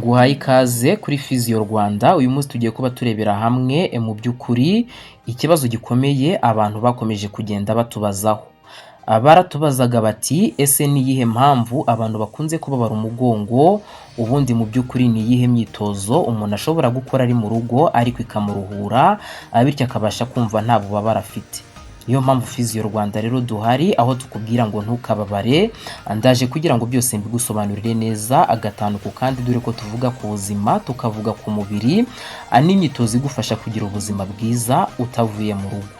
Guhaye ikaze kuri Physio Rwanda. Uyu munsi tugiye kuba turebera hamwe mu by'ukuri ikibazo gikomeye abantu bakomeje kugenda batubazaho. Baratubazaga bati ese ni iyihe mpamvu abantu bakunze kubabara umugongo, ubundi mu by'ukuri ni iyihe myitozo umuntu ashobora gukora ari mu rugo ariko ikamuruhura bityo akabasha kumva nta bubabare afite. Niyo mpamvu Physio Rwanda rero duhari, aho tukubwira ngo ntukababare. Ndaje kugira ngo byose mbigusobanurire neza agatanu ku kandi, dore ko tuvuga ku buzima, tukavuga ku mubiri, n'imyitozo igufasha kugira ubuzima bwiza utavuye mu rugo.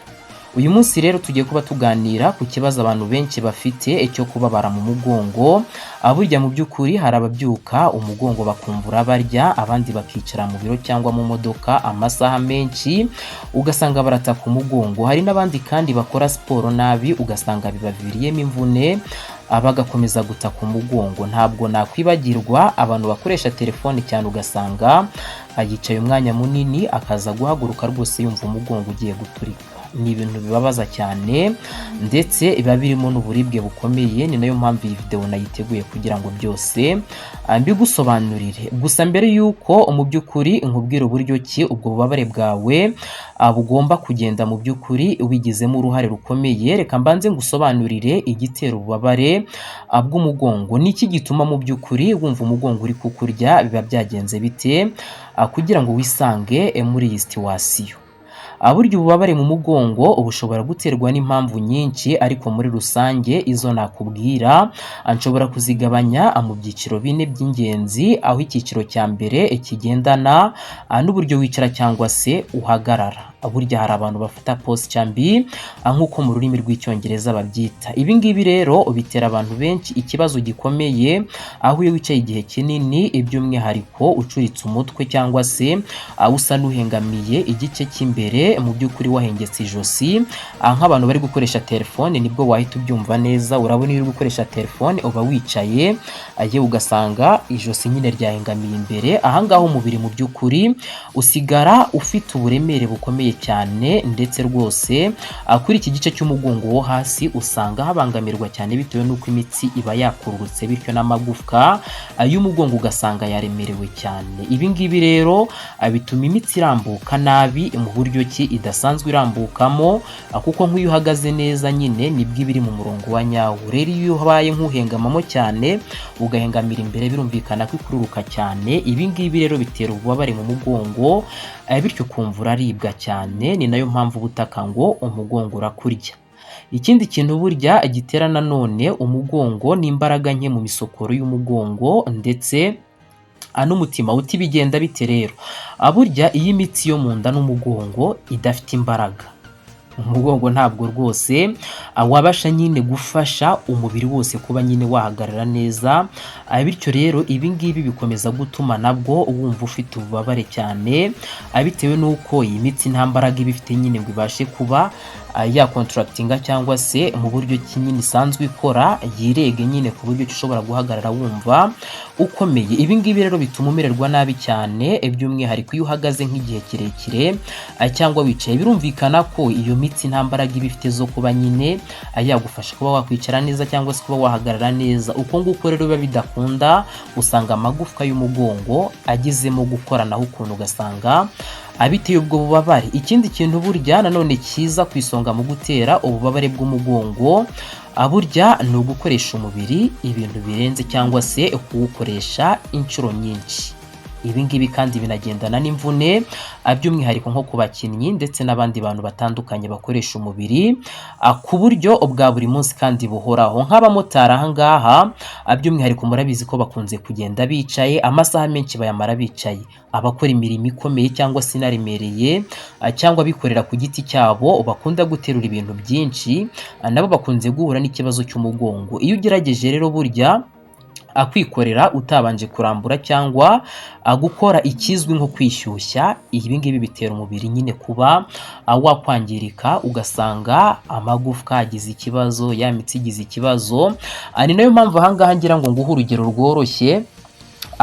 Uyu munsi rero tugiye kuba tuganira ku kibazo abantu benshi bafite cyo kubabara mu mugongo. Burya mu by'ukuri hari ababyuka umugongo bakumva urabarya, abandi bakicara mu biro cyangwa mu modoka amasaha menshi ugasanga barataka umugongo. Hari n'abandi kandi bakora siporo nabi ugasanga bibaviriyemo imvune bagakomeza gutaka umugongo. Ntabwo nakwibagirwa abantu bakoresha telefone cyane ugasanga yicaye umwanya munini akaza guhaguruka rwose yumva umugongo ugiye guturika. Ni ibintu bibabaza cyane ndetse biba birimo n'uburibwe bukomeye. Ni nayo mpamvu iyi video nayiteguye kugira ngo byose mbigusobanurire. Gusa mbere yuko mu by'ukuri nkubwira uburyo ki ubwo bubabare bwawe bugomba kugenda mu by'ukuri ubigizemo uruhare rukomeye, reka mbanze ngusobanurire igitera ububabare bw'umugongo. Niki gituma mu by'ukuri wumva umugongo uri kukurya, biba byagenze bite kugira ngo wisange muri iyi situation. Burya ububabare mu mugongo bushobora guterwa n'impamvu nyinshi, ariko muri rusange izo nakubwira nshobora kuzigabanya mu byiciro bine by'ingenzi, aho icyiciro cya mbere kigendana n'uburyo wicara cyangwa se uhagarara. Burya hari abantu bafata posture mbi nk'uko mu rurimi rw'icyongereza babyita. Ibi ngibi rero bitera abantu benshi ikibazo gikomeye, aho iyo wicaye igihe kinini by'umwihariko ucuritse umutwe cyangwa se usa n'uhengamiye igice cy'imbere, mu by'ukuri wahengetse ijosi. Nk'abantu bari gukoresha telefone nibwo wahita ubyumva neza. Urabona iyo uri gukoresha telefone uba wicaye yewe ugasanga ijosi nyine ryahengamiye imbere. Ahangaho umubiri mu by'ukuri usigara ufite uburemere bukomeye cyane, ndetse rwose kuri iki gice cy'umugongo wo hasi usanga habangamirwa cyane bitewe n'uko imitsi iba yakururutse, bityo n'amagufwa y'umugongo ugasanga yaremerewe cyane. Ibi ngibi rero bituma imitsi irambuka nabi mu buryo ki idasanzwe irambukamo, kuko nk'iyo uhagaze neza nyine nibwo ibiri mu murongo wa nyawo. Rero iyo ubaye nk'uhengamamo cyane ugahengamira imbere, birumvikana ko ikururuka cyane. Ibi ngibi rero bitera ububabare mu mugongo, bityo kumva uraribwa cyane. Ni nayo mpamvu ubutaka ngo umugongo urakurya. Ikindi kintu burya gitera nanone umugongo ni imbaraga nke mu misokoro y'umugongo ndetse n'umutima. Uti bigenda bite rero? Burya iyi mitsi yo mu nda n'umugongo idafite imbaraga, umugongo ntabwo rwose wabasha nyine gufasha umubiri wose kuba nyine wahagarara neza. Bityo rero ibi ngibi bikomeza gutuma nabwo wumva ufite ububabare cyane, bitewe n'uko iyi mitsi nta mbaraga iba ifite nyine ngo ibashe kuba ya contractinga cyangwa se mu buryo kinini isanzwe ikora yirege nyine ku buryo ushobora guhagarara wumva ukomeye. Ibi ngibi rero bituma umererwa nabi cyane, by'umwihariko iyo uhagaze nk'igihe kirekire cyangwa wicaye. Birumvikana ko iyo mitsi nta mbaraga iba ifite zo kuba nyine yagufasha kuba wakwicara neza cyangwa se kuba wahagarara neza. Uko nguko rero biba bidakunda, usanga amagufwa y'umugongo agizemo gukoranaho ukuntu ugasanga biteye ubwo bubabare. Ikindi kintu burya nanone kiza ku isonga mu gutera ububabare bw'umugongo, burya ni ugukoresha umubiri ibintu birenze cyangwa se kuwukoresha inshuro nyinshi. Ibi ngibi kandi binagendana n'imvune, by'umwihariko nko ku bakinnyi ndetse n'abandi bantu batandukanye bakoresha umubiri ku buryo bwa buri munsi kandi buhoraho. Nk'abamotari ahangaha by'umwihariko murabizi ko bakunze kugenda bicaye, amasaha menshi bayamara bicaye. Abakora imirimo ikomeye cyangwa se inaremereye cyangwa bikorera ku giti cyabo bakunda guterura ibintu byinshi, nabo bakunze guhura n'ikibazo cy'umugongo. Iyo ugerageje rero burya kwikorera utabanje kurambura cyangwa gukora ikizwi nko kwishyushya, ibi ngibi bitera umubiri nyine kuba wakwangirika, ugasanga amagufwa agize ikibazo, ya mitsi igize ikibazo. Ni nayo mpamvu ahangaha ngira ngo nguhe urugero rworoshye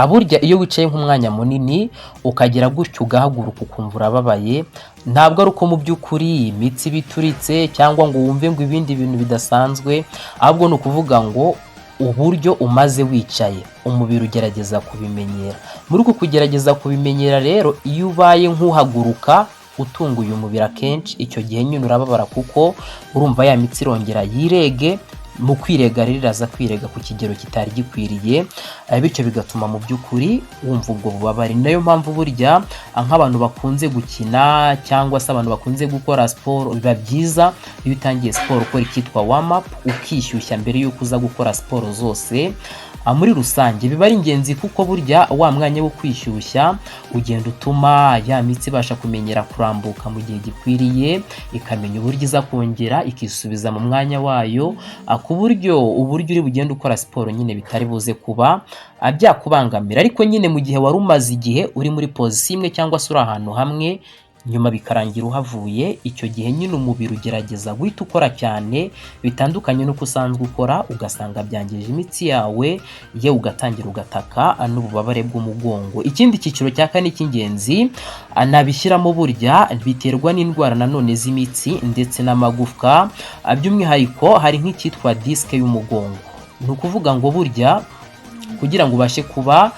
Burya iyo wicaye nk'umwanya munini ukagira gutyo ugahaguruka ukumva urababaye, ntabwo ari uko mu by'ukuri imitsi bituritse cyangwa ngo wumve ngo ibindi bintu bidasanzwe, ahubwo ni ukuvuga ngo uburyo umaze wicaye umubiri ugerageza kubimenyera. Muri uku kugerageza kubimenyera rero, iyo ubaye nk'uhaguruka utunguye umubiri akenshi, icyo gihe nyine urababara kuko urumva ya mitsi irongera yirege, mu kwirega rero iraza kwirega ku kigero kitari gikwiriye, bityo bigatuma mu by'ukuri wumva ubwo bubabare. Nayo mpamvu burya nk'abantu bakunze gukina cyangwa se abantu bakunze gukora siporo, biba byiza iyo utangiye siporo ukora icyitwa warm up, ukishyushya mbere y'uko uza gukora siporo zose. Muri rusange biba ari ingenzi kuko burya wa mwanya wo kwishyushya ugenda utuma ya mitsi ibasha kumenyera kurambuka mu gihe gikwiriye, ikamenya uburyo iza kongera ikisubiza mu mwanya wayo, ku buryo uri bugenda ukora siporo nyine bitari buze kuba byakubangamira. Ariko nyine mu gihe wari umaze igihe uri muri pozisiyo imwe cyangwa se uri ahantu hamwe, nyuma bikarangira uhavuye, icyo gihe nyine umubiri ugerageza guhita ukora cyane bitandukanye n'uko usanzwe ukora, ugasanga byangije imitsi yawe, yewe ugatangira ugataka n'ububabare bw'umugongo. Ikindi cyiciro cya kane cy'ingenzi nabishyiramo burya biterwa n'indwara nanone z'imitsi ndetse n'amagufwa, by'umwihariko hari nk'icyitwa disike y'umugongo. Ni ukuvuga ngo burya kugira ngo ubashe kuba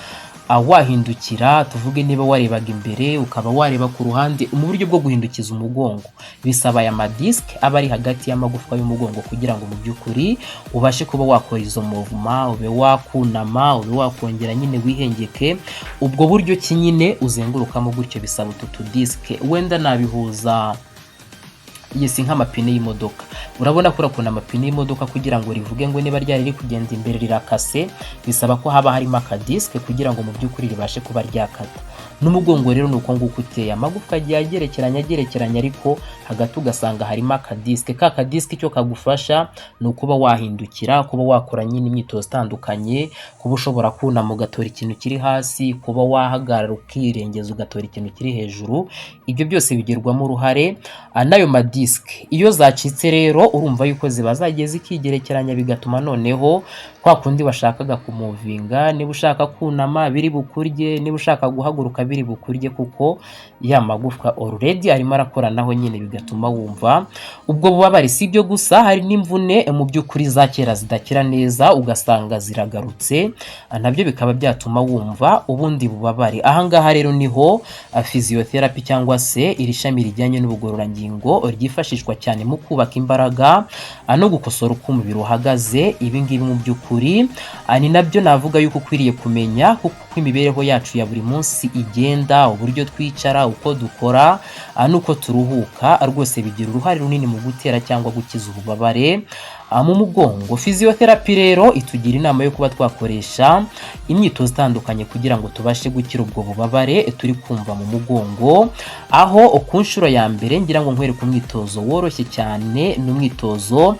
wahindukira, tuvuge niba warebaga imbere ukaba wareba ku ruhande, mu buryo bwo guhindukiza umugongo bisaba aya madisike aba ari hagati y'amagufwa y'umugongo, kugira ngo mu by'ukuri ubashe kuba wakora izo movement, ube wakunama, ube wakongera nyine wihengeke. Ubwo buryo ki nyine uzengurukamo gutyo bisaba utu tudisike. Wenda nabihuza nk'amapine y'imodoka. Urabona ko urakuna amapine y'imodoka kugira ngo rivuge ngo niba ryari riri kugenda imbere rirakase, bisaba ko haba harimo akadisike kugira ngo mu by'ukuri ribashe kuba ryakata. N'umugongo rero nuko nguko uteye, amagufwa agiye agerekeranya ariko hagati ugasanga harimo akadisike. Ka kadisike icyo kagufasha ni ukuba wahindukira, kuba wakora nyine imyitozo itandukanye, kuba ushobora kunama ugatora ikintu kiri hasi, kuba wahagarara ukirengeza ugatora ikintu kiri hejuru. Ibyo byose bigirwamo uruhare n'ayo madisike. Iyo zacitse rero urumva yuko ziba zagiye zikigerekeranya, bigatuma noneho kwa kundi washakaga kumuvinga, niba ushaka kunama biri bukurye, niba ushaka guhaguruka biri bukurye, kuko ya magufwa already arimo arakoranaho nyine, bigatuma wumva ubwo bubabare. Si ibyo gusa, hari n'imvune mu by'ukuri za kera zidakira neza ugasanga ziragarutse, nabyo bikaba byatuma wumva ubundi bubabare. Ahangaha rero niho physiotherapy cyangwa se iri shami rijyanye n'ubugororangingo ryifashishwa cyane mu kubaka imbaraga no gukosora uko umubiri uhagaze. Ibi ngibi mu by'ukuri ni nabyo navuga yuko ukwiriye kumenya, kuko imibereho yacu ya buri munsi igenda, uburyo twicara, uko dukora n'uko turuhuka, rwose bigira uruhare runini mu gutera cyangwa gukiza ububabare mu mugongo. Physiotherapy rero itugira inama yo kuba twakoresha imyitozo itandukanye kugira ngo tubashe gukira ubwo bubabare turi kumva mu mugongo, aho ku nshuro ya mbere ngira ngo nkwereke umwitozo woroshye cyane. Ni umwitozo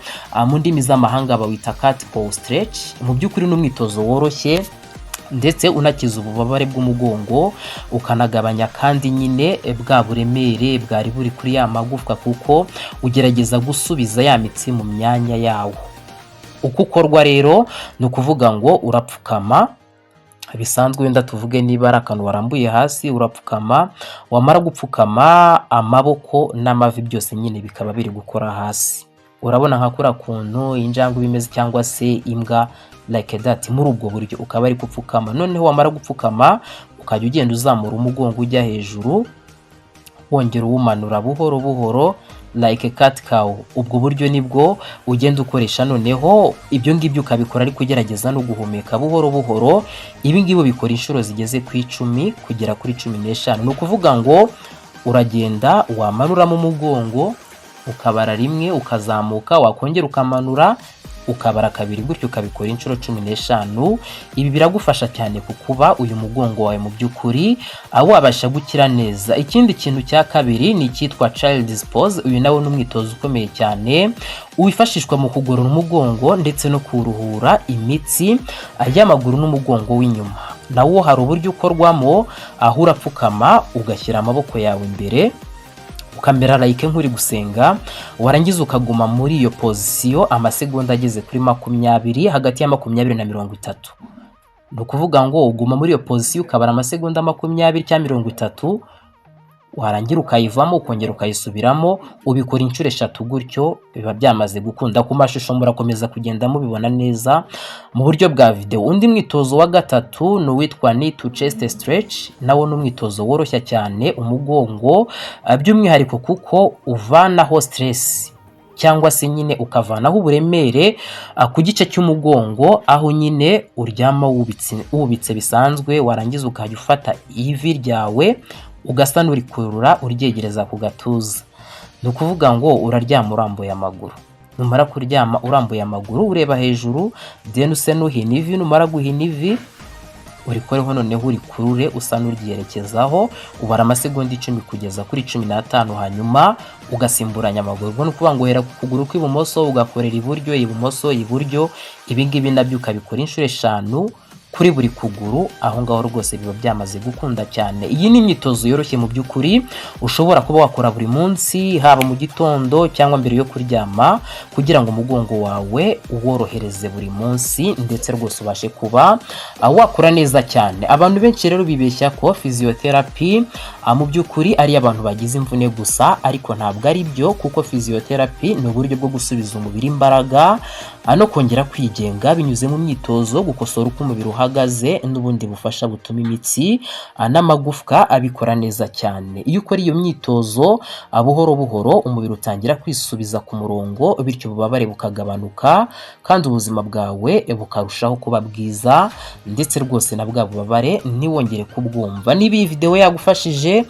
mu ndimi z'amahanga bawita cat cow stretch. Mu by'ukuri ni umwitozo woroshye ndetse unakiza ububabare bw'umugongo, ukanagabanya kandi nyine bwa buremere bwari buri kuri ya magufwa, kuko ugerageza gusubiza ya mitsi mu myanya yawo. Uko ukorwa rero ni ukuvuga ngo urapfukama bisanzwe, wenda tuvuge niba ari akantu warambuye hasi, urapfukama, wamara gupfukama amaboko n'amavi byose nyine bikaba biri gukora hasi. Urabona nka kura kuntu injangwe bimeze cyangwa se imbwa, like that. Muri ubwo buryo ukaba ari gupfukama, noneho wamara gupfukama ukajya ugenda uzamura umugongo ujya hejuru, wongera uwumanura buhoro buhoro like cat cow. Ubwo buryo nibwo ugenda ukoresha. Noneho ibyo ngibyo ukabikora ariko ugerageza no guhumeka buhoro buhoro. Ibi ngibi bikora inshuro zigeze ku 10 kugera kuri 15. Ni ukuvuga ngo uragenda wamanura mu mugongo, ukabara rimwe, ukazamuka, wakongera ukamanura, ukabara kabiri, gutyo ukabikora inshuro 15. Ibi biragufasha cyane kukuba uyu mugongo wawe mu by'ukuri wabasha gukira neza. Ikindi kintu cya kabiri ni icyitwa child's pose. Uyu nawe ni umwitozo ukomeye cyane wifashishwa mu kugorora umugongo ndetse no kuruhura imitsi y'amaguru n'umugongo w'inyuma. Nawo hari uburyo ukorwamo, aho urapfukama ugashyira amaboko yawe imbere, ukamera like nk'uri gusenga, warangiza ukaguma muri iyo pozisiyo amasegonda ageze kuri 20, hagati ya 20 na 30. ni ukuvuga ngo uguma muri iyo pozisiyo ukabara amasegonda 20 cyangwa 30, warangira ukayivamo ukongera ukayisubiramo, ubikora inshuro 3 gutyo biba byamaze gukunda. Ku mashusho murakomeza kugenda mubibona neza mu buryo bwa video. Undi mwitozo wa gatatu ni uwitwa knee to chest stretch, nawo ni umwitozo woroshya cyane umugongo, by'umwihariko kuko uvanaho stress cyangwa se nyine ukavanaho uburemere ku gice cy'umugongo, aho nyine uryama wubitse bisanzwe, warangiza ukajya ufata ivi ryawe ugasa n'urikurura uryegereza ku gatuza. Ni ukuvuga ngo uraryama urambuye amaguru, numara kuryama urambuye amaguru ureba hejuru, then use n'uhina ivi, numara guhina ivi urikoreho noneho urikurure usa n'uryerekezaho, ubara amasegonda 10 kugeza kuri 15, hanyuma ugasimburanya amaguru. Ubwo ni ukuvuga ngo uhera ku kuguru kw'ibumoso ugakorera iburyo, ibumoso, iburyo, ibi ngibi nabyo ukabikora inshuro 5 kuri buri kuguru. Aho ngaho rwose biba byamaze gukunda cyane. Iyi ni imyitozo yoroshye mu by'ukuri ushobora kuba wakora buri munsi, haba mu gitondo cyangwa mbere yo kuryama, kugira ngo umugongo wawe uworohereze buri munsi ndetse rwose ubashe kuba wakora neza cyane. Abantu benshi rero bibeshya ko physiotherapy mu by'ukuri ari abantu bagize imvune gusa, ariko ntabwo ari byo, kuko physiotherapy ni uburyo bwo gusubiza umubiri imbaraga no kongera kwigenga binyuze mu myitozo, gukosora uko umubiri uhagaze n'ubundi bufasha butuma imitsi n'amagufwa abikora neza cyane. Iyo ukora iyo myitozo buhoro buhoro umubiri utangira kwisubiza ku murongo, bityo ububabare bukagabanuka kandi ubuzima bwawe bukarushaho kuba bwiza, ndetse rwose na bwa bubabare ntiwongere kubwumva. Niba iyi video yagufashije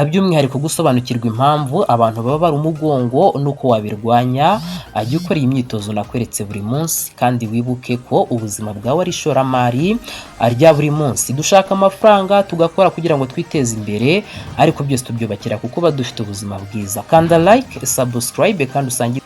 by'umwihariko gusobanukirwa impamvu abantu bababara umugongo nuko wabirwanya, jya ukora iyi myitozo nakweretse buri munsi, kandi wibuke ko ubuzima bwawe ari ishoramari rya buri munsi. Dushaka amafaranga tugakora kugira ngo twiteze imbere, ariko byose tubyubakira kuko dufite ubuzima bwiza. Kanda like, subscribe kandi usange